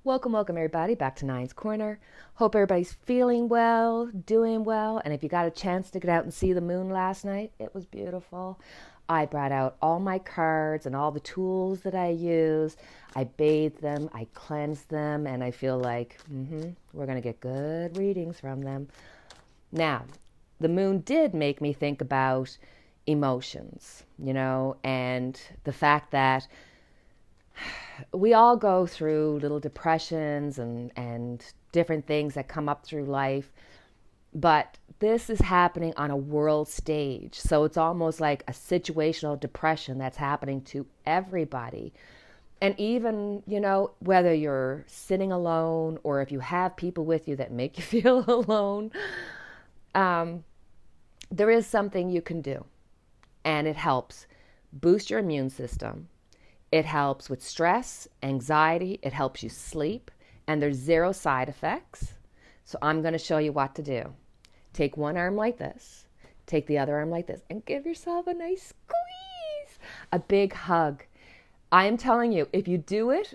Welcome, welcome everybody back to Nine's Corner. Hope everybody's feeling well, doing well, and if you got a chance to get out and see the moon last night, it was beautiful. I brought out all my cards and all the tools that I use. I bathed them, I cleansed them, and I feel like we're going to get good readings from them. Now, the moon did make me think about emotions, and the fact that we all go through little depressions and different things that come up through life, but this is happening on a world stage. So it's almost like a situational depression that's happening to everybody. And even, whether you're sitting alone or if you have people with you that make you feel alone, there is something you can do. And it helps boost your immune system. It helps with stress, anxiety. It helps you sleep. And there's zero side effects. So I'm going to show you what to do. Take one arm like this. Take the other arm like this. And give yourself a nice squeeze. A big hug. I am telling you, if you do it,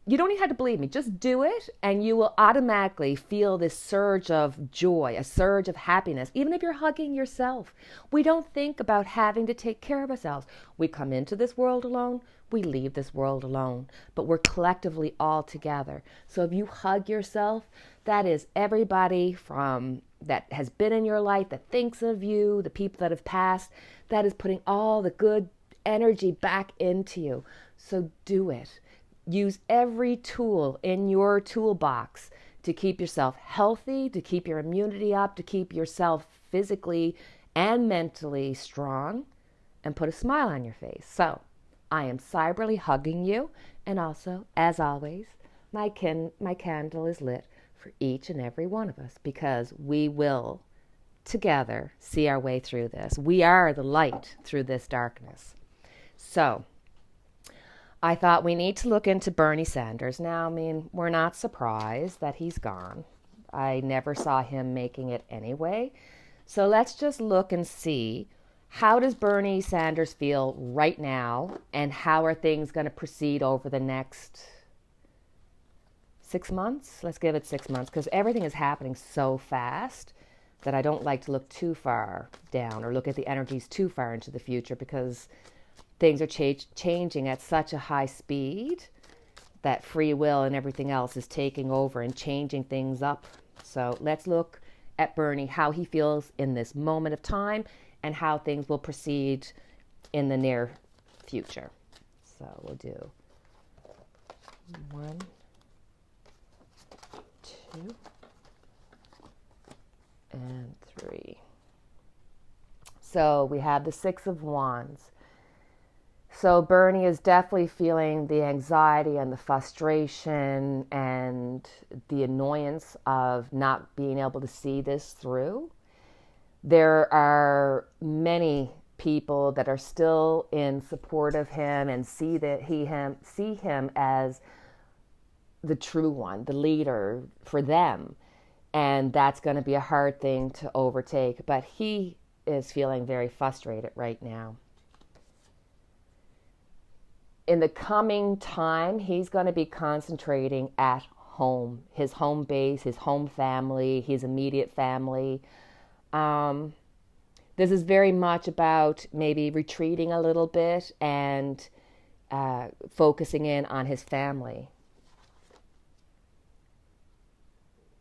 you don't even have to believe me. Just do it, and you will automatically feel this surge of joy, a surge of happiness, even if you're hugging yourself. We don't think about having to take care of ourselves. We come into this world alone. We leave this world alone, but we're collectively all together. So if you hug yourself, that is everybody from that has been in your life, that thinks of you, the people that have passed, that is putting all the good energy back into you. So do it. Use every tool in your toolbox to keep yourself healthy, to keep your immunity up, to keep yourself physically and mentally strong, and put a smile on your face. So I am cyberly hugging you, and also, as always, my candle is lit for each and every one of us, because we will together see our way through this. We are the light through this darkness. So I thought we need to look into Bernie Sanders. Now, we're not surprised that he's gone. I never saw him making it anyway. So let's just look and see, how does Bernie Sanders feel right now, and how are things going to proceed over the next 6 months? Let's give it 6 months, because everything is happening so fast that I don't like to look too far down or look at the energies too far into the future, because things are changing at such a high speed that free will and everything else is taking over and changing things up. So let's look at Bernie, how he feels in this moment of time, and how things will proceed in the near future. So we'll do 1, 2, and 3. So we have the 6 of Wands. So Bernie is definitely feeling the anxiety and the frustration and the annoyance of not being able to see this through. There are many people that are still in support of him and see him as the true one, the leader for them. And that's going to be a hard thing to overtake. But he is feeling very frustrated right now. In the coming time, he's going to be concentrating at home, his home base, his home family, his immediate family. This is very much about maybe retreating a little bit and focusing in on his family.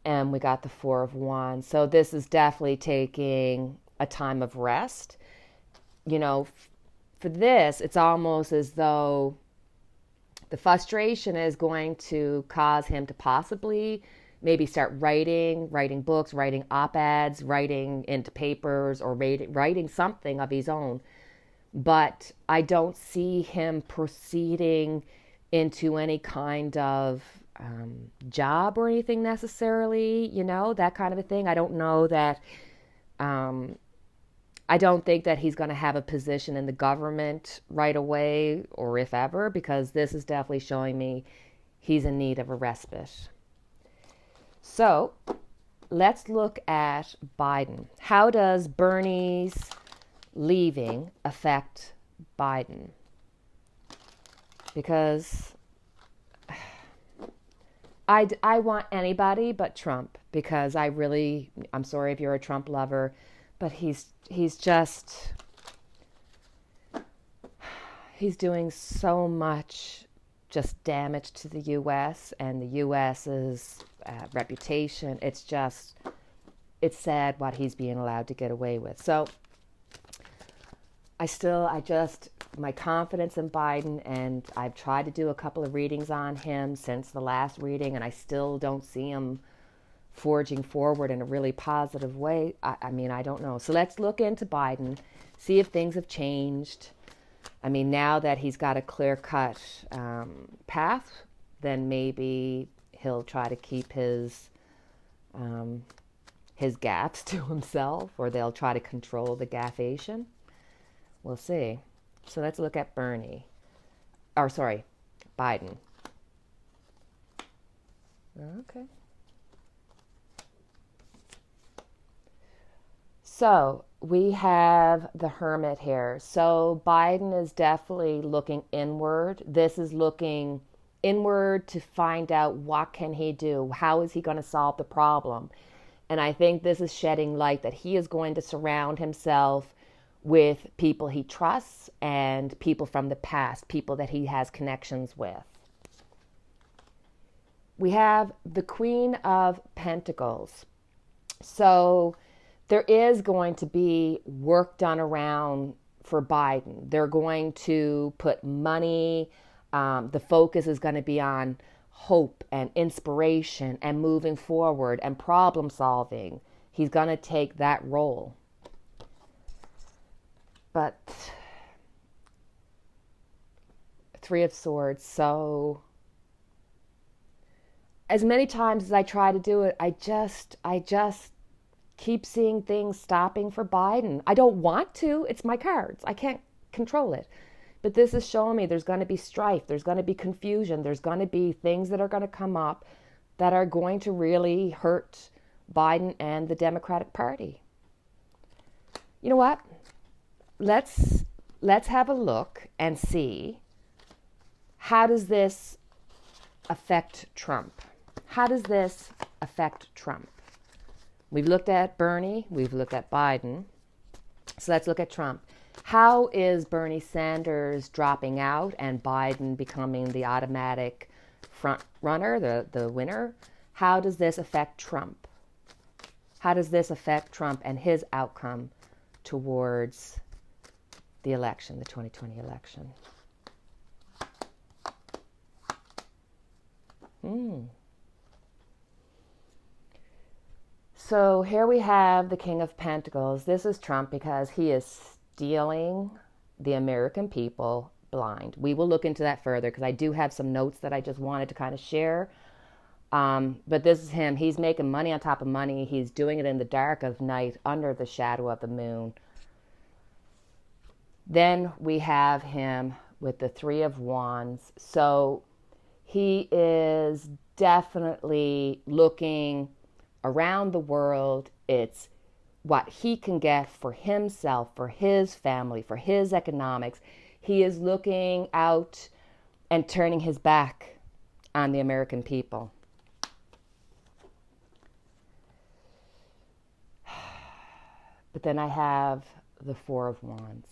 And we got the 4 of Wands. So this is definitely taking a time of rest. For this, it's almost as though the frustration is going to cause him to possibly maybe start writing books, writing op-eds, writing into papers, or writing something of his own. But I don't see him proceeding into any kind of job or anything necessarily, that kind of a thing. I don't know that... I don't think that he's going to have a position in the government right away, or if ever, because this is definitely showing me he's in need of a respite. So let's look at Biden. How does Bernie's leaving affect Biden? Because I want anybody but Trump because I'm sorry if you're a Trump lover, but he's doing so much just damage to the U.S. and the U.S.'s reputation. It's sad what he's being allowed to get away with. So my confidence in Biden, and I've tried to do a couple of readings on him since the last reading, and I still don't see him forging forward in a really positive way. I mean, I don't know. So let's look into Biden, see if things have changed. I mean, now that he's got a clear-cut path, then maybe he'll try to keep his gaffes to himself, or they'll try to control the gaffation. We'll see. So let's look at Biden. Okay. So we have the Hermit here. So Biden is definitely looking inward. This is looking inward to find out what can he do? How is he going to solve the problem? And I think this is shedding light that he is going to surround himself with people he trusts and people from the past, people that he has connections with. We have the Queen of Pentacles. So there is going to be work done around for Biden. They're going to put money. The focus is going to be on hope and inspiration and moving forward and problem solving. He's going to take that role. But Three of Swords. So as many times as I try to do it, I just keep seeing things stopping for Biden. I don't want to. It's my cards. I can't control it. But this is showing me there's going to be strife. There's going to be confusion. There's going to be things that are going to come up that are going to really hurt Biden and the Democratic Party. You know what? Let's have a look and see, how does this affect Trump? How does this affect Trump? We've looked at Bernie, we've looked at Biden. So let's look at Trump. How is Bernie Sanders dropping out and Biden becoming the automatic front runner, the winner? How does this affect Trump? How does this affect Trump and his outcome towards the election, the 2020 election? So here we have the King of Pentacles. This is Trump because he is stealing the American people blind. We will look into that further because I do have some notes that I just wanted to kind of share. But this is him. He's making money on top of money. He's doing it in the dark of night, under the shadow of the moon. Then we have him with the Three of Wands. So he is definitely looking around the world. It's what he can get for himself, for his family, for his economics. He is looking out and turning his back on the American people. But then I have the Four of Wands.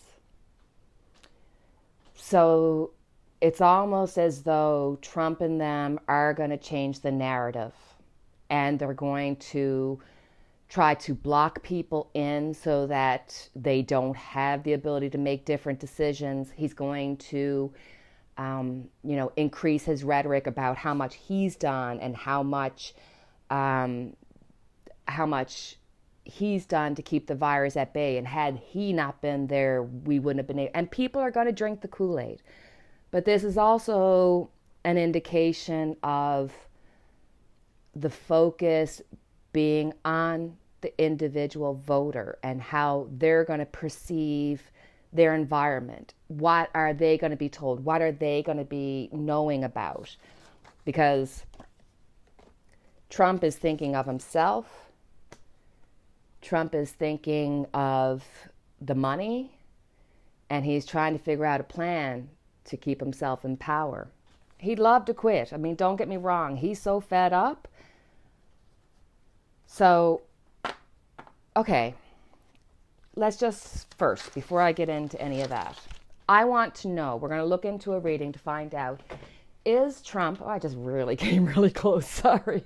So it's almost as though Trump and them are going to change the narrative, and they're going to try to block people in so that they don't have the ability to make different decisions. He's going to, increase his rhetoric about how much he's done and how much he's done to keep the virus at bay. And had he not been there, we wouldn't have been able. And people are going to drink the Kool-Aid. But this is also an indication of the focus being on the individual voter and how they're going to perceive their environment. What are they going to be told? What are they going to be knowing about? Because Trump is thinking of himself. Trump is thinking of the money, and he's trying to figure out a plan to keep himself in power. He'd love to quit. I mean, don't get me wrong. He's so fed up. So, okay, let's just first, before I get into any of that, I want to know, we're going to look into a reading to find out, is Trump, I just really came really close, sorry.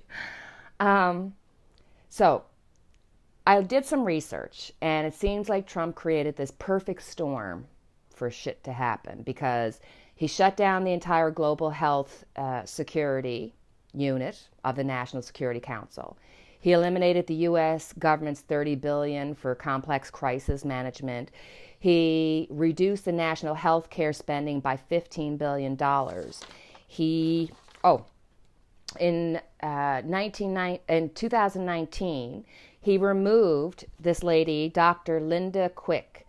So I did some research, and it seems like Trump created this perfect storm for shit to happen, because he shut down the entire global health security unit of the National Security Council. He eliminated the U.S. government's $30 billion for complex crisis management. He reduced the national health care spending by $15 billion. In 2019, he removed this lady, Dr. Linda Quick,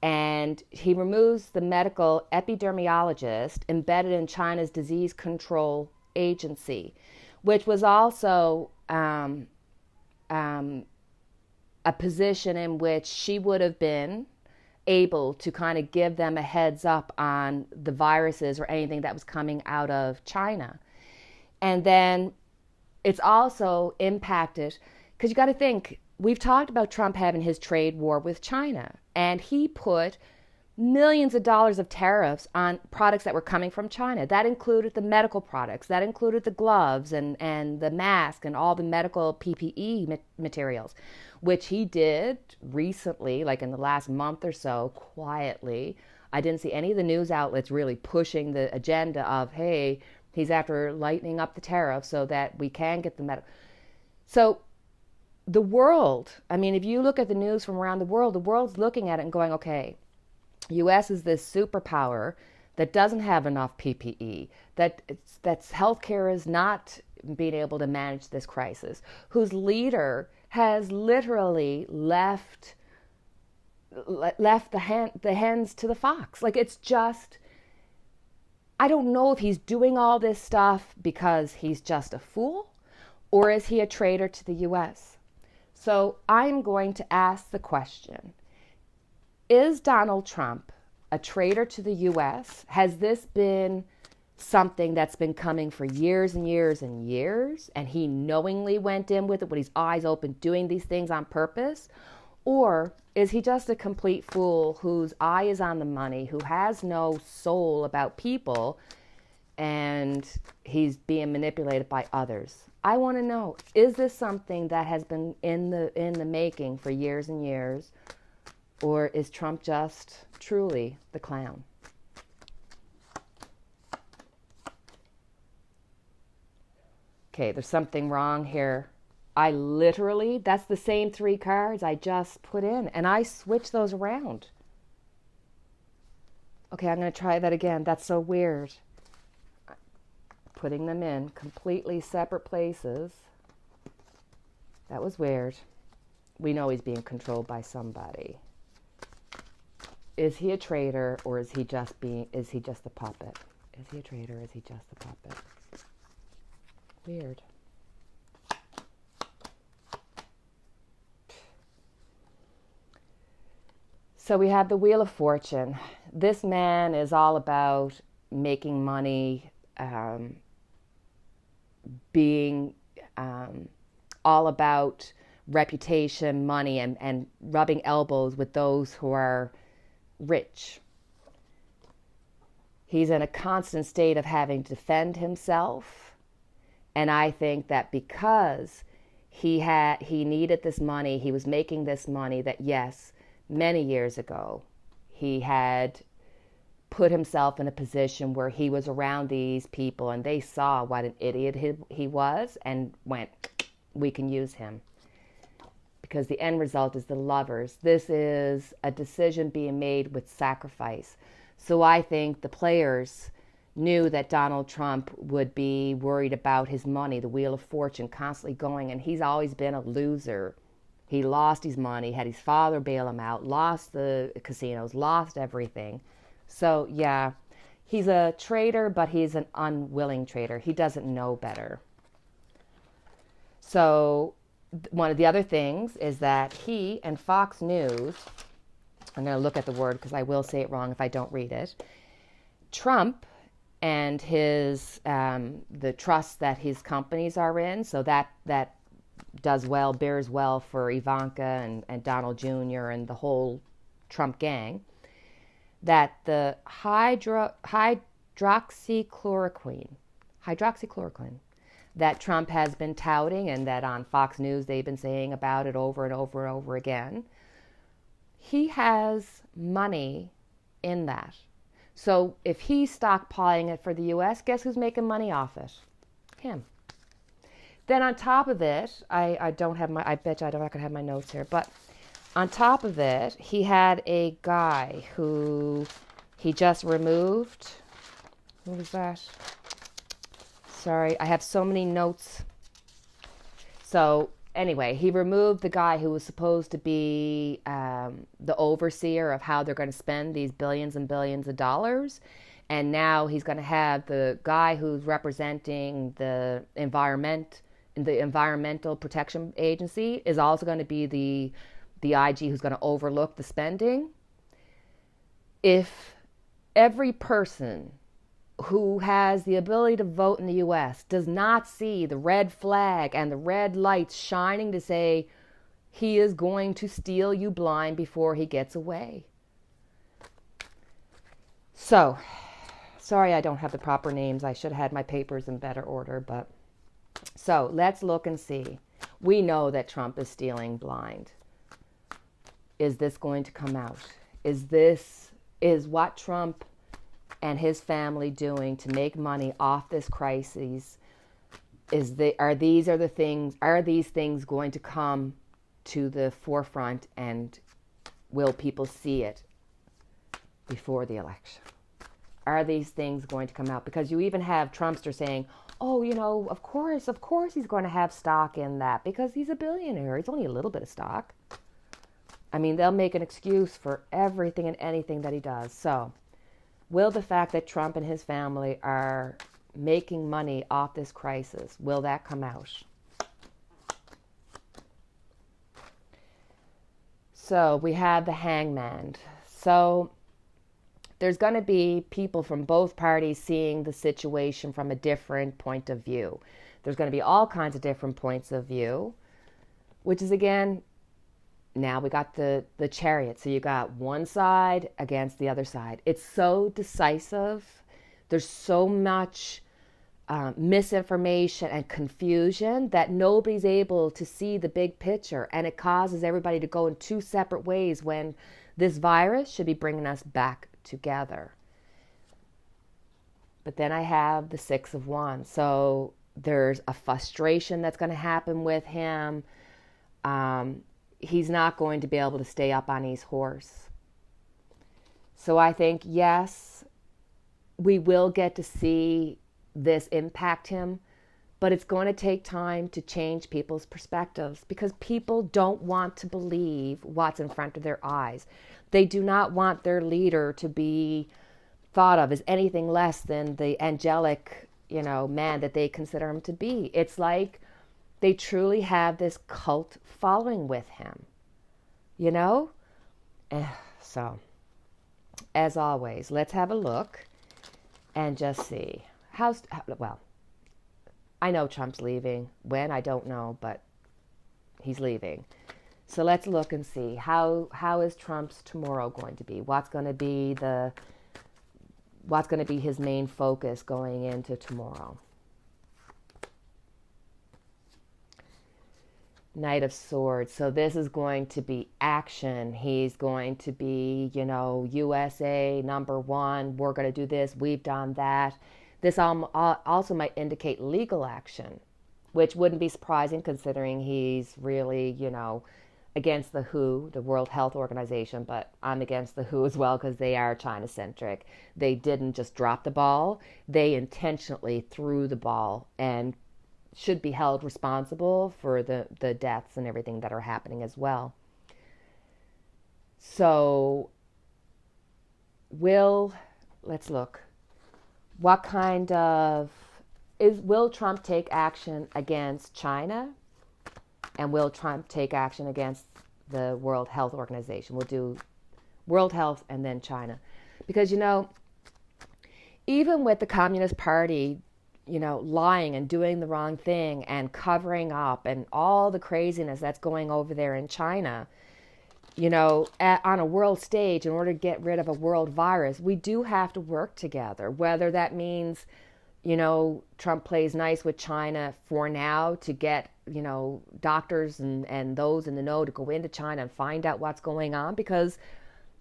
and he removes the medical epidemiologist embedded in China's disease control agency, which was also a position in which she would have been able to kind of give them a heads up on the viruses or anything that was coming out of China. And then it's also impacted, because you got to think, we've talked about Trump having his trade war with China, and he put millions of dollars of tariffs on products that were coming from China. That included the medical products, that included the gloves and the mask and all the medical PPE materials, which he did recently, like in the last month or so, quietly. I didn't see any of the news outlets really pushing the agenda of, hey, he's after lightening up the tariffs so that we can get the medical. So the world, I mean, if you look at the news from around the world's looking at it and going, okay, U.S. is this superpower that doesn't have enough PPE, that's healthcare is not being able to manage this crisis, whose leader has literally left the hens to the fox. Like, it's just, I don't know if he's doing all this stuff because he's just a fool, or is he a traitor to the U.S.? So I'm going to ask the question, is Donald Trump a traitor to the U.S.? Has this been something that's been coming for years and years and years, and he knowingly went in with it with his eyes open, doing these things on purpose? Or is he just a complete fool whose eye is on the money, who has no soul about people, and he's being manipulated by others? I want to know, is this something that has been in the making for years and years? Or is Trump just truly the clown? Okay, there's something wrong here. I literally, that's the same 3 cards I just put in, and I switched those around. Okay, I'm going to try that again. That's so weird. Putting them in completely separate places. That was weird. We know he's being controlled by somebody. Is he a traitor, or is he just a puppet? Is he a traitor, or is he just a puppet? Weird. So we have the Wheel of Fortune. This man is all about making money, being all about reputation, money, and rubbing elbows with those who are rich. He's in a constant state of having to defend himself, and I think that because he needed this money, he was making this money, that yes, many years ago he had put himself in a position where he was around these people and they saw what an idiot he was and went, we can use him. Because the end result is the Lovers. This is a decision being made with sacrifice. So I think the players knew that Donald Trump would be worried about his money, the Wheel of Fortune constantly going, and he's always been a loser. He lost his money, had his father bail him out, lost the casinos, lost everything. So yeah, he's a traitor, but he's an unwilling traitor. He doesn't know better. So one of the other things is that he and Fox News, I'm going to look at the word because I will say it wrong if I don't read it. Trump and his the trust that his companies are in. So that does well, bears well for Ivanka and Donald Jr. and the whole Trump gang. That the hydroxychloroquine that Trump has been touting, and that on Fox News they've been saying about it over and over and over again, he has money in that. So if he's stockpiling it for the U.S., guess who's making money off it? Him. Then on top of it, I bet you I don't have my notes here, but on top of it, he had a guy who he just removed. Who was that? Sorry, I have so many notes. So anyway, he removed the guy who was supposed to be the overseer of how they're going to spend these billions and billions of dollars. And now he's going to have the guy who's representing the Environmental Protection Agency is also going to be the IG who's going to overlook the spending. If every person who has the ability to vote in the U.S. does not see the red flag and the red lights shining to say he is going to steal you blind before he gets away. So, sorry I don't have the proper names. I should have had my papers in better order, but so let's look and see. We know that Trump is stealing blind. Is this going to come out? Is what Trump and his family doing to make money off this crisis? Are these things going to come to the forefront, and will people see it before the election? Are these things going to come out? Because you even have Trumpster saying, oh, of course he's going to have stock in that because he's a billionaire. It's only a little bit of stock. I mean, they'll make an excuse for everything and anything that he does. So, will the fact that Trump and his family are making money off this crisis, will that come out? So, we have the hangman. So, there's going to be people from both parties seeing the situation from a different point of view. There's going to be all kinds of different points of view, which is, again, now we got the chariot. So you got one side against the other side. It's so decisive. There's so much misinformation and confusion that nobody's able to see the big picture. And it causes everybody to go in two separate ways when this virus should be bringing us back together. But then I have the Six of Wands. So there's a frustration that's going to happen with him. He's not going to be able to stay up on his horse. So I think, yes, we will get to see this impact him, but it's going to take time to change people's perspectives because people don't want to believe what's in front of their eyes. They do not want their leader to be thought of as anything less than the angelic, man that they consider him to be. It's like they truly have this cult following with him, So, as always, let's have a look and just see. I know Trump's leaving. When, I don't know, but he's leaving. So let's look and see. How is Trump's tomorrow going to be? What's going to be his main focus going into tomorrow? Knight of Swords. So this is going to be action. He's going to be, USA #1. We're going to do this. We've done that. This also might indicate legal action, which wouldn't be surprising considering he's really, against the WHO, the World Health Organization, but I'm against the WHO as well because they are China-centric. They didn't just drop the ball. They intentionally threw the ball and should be held responsible for the deaths and everything that are happening as well. So let's look. What kind of, will Trump take action against China? And will Trump take action against the World Health Organization? We'll do World Health and then China. Because, even with the Communist Party, lying and doing the wrong thing and covering up and all the craziness that's going over there in China, on a world stage, in order to get rid of a world virus, we do have to work together, whether that means, Trump plays nice with China for now to get, doctors and those in the know to go into China and find out what's going on, because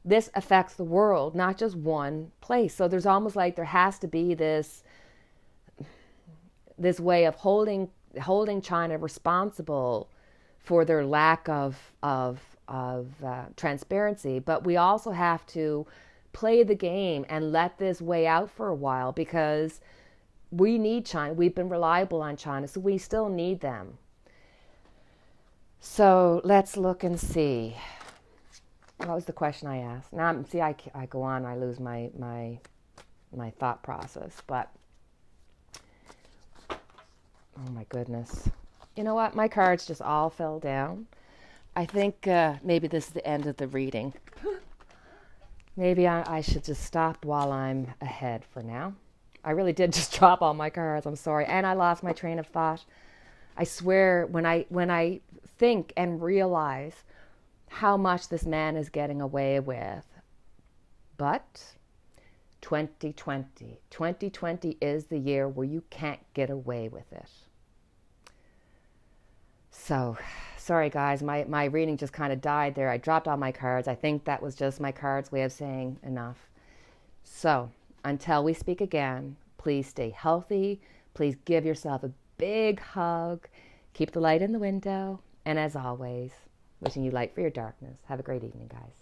this affects the world, not just one place. So there's almost like there has to be this way of holding China responsible for their lack of transparency. But we also have to play the game and let this weigh out for a while, because we need China. We've been reliable on China, so we still need them. So let's look and see. What was the question I asked? Now, see, I go on, I lose my thought process. But, oh my goodness. You know what? My cards just all fell down. I think maybe this is the end of the reading. Maybe I should just stop while I'm ahead for now. I really did just drop all my cards. I'm sorry. And I lost my train of thought. I swear, when I think and realize how much this man is getting away with. But 2020 is the year where you can't get away with it. So, sorry guys, my reading just kind of died there. I dropped all my cards. I think that was just my cards' way of saying enough. So, until we speak again, please stay healthy. Please give yourself a big hug. Keep the light in the window. And as always, wishing you light for your darkness. Have a great evening, guys.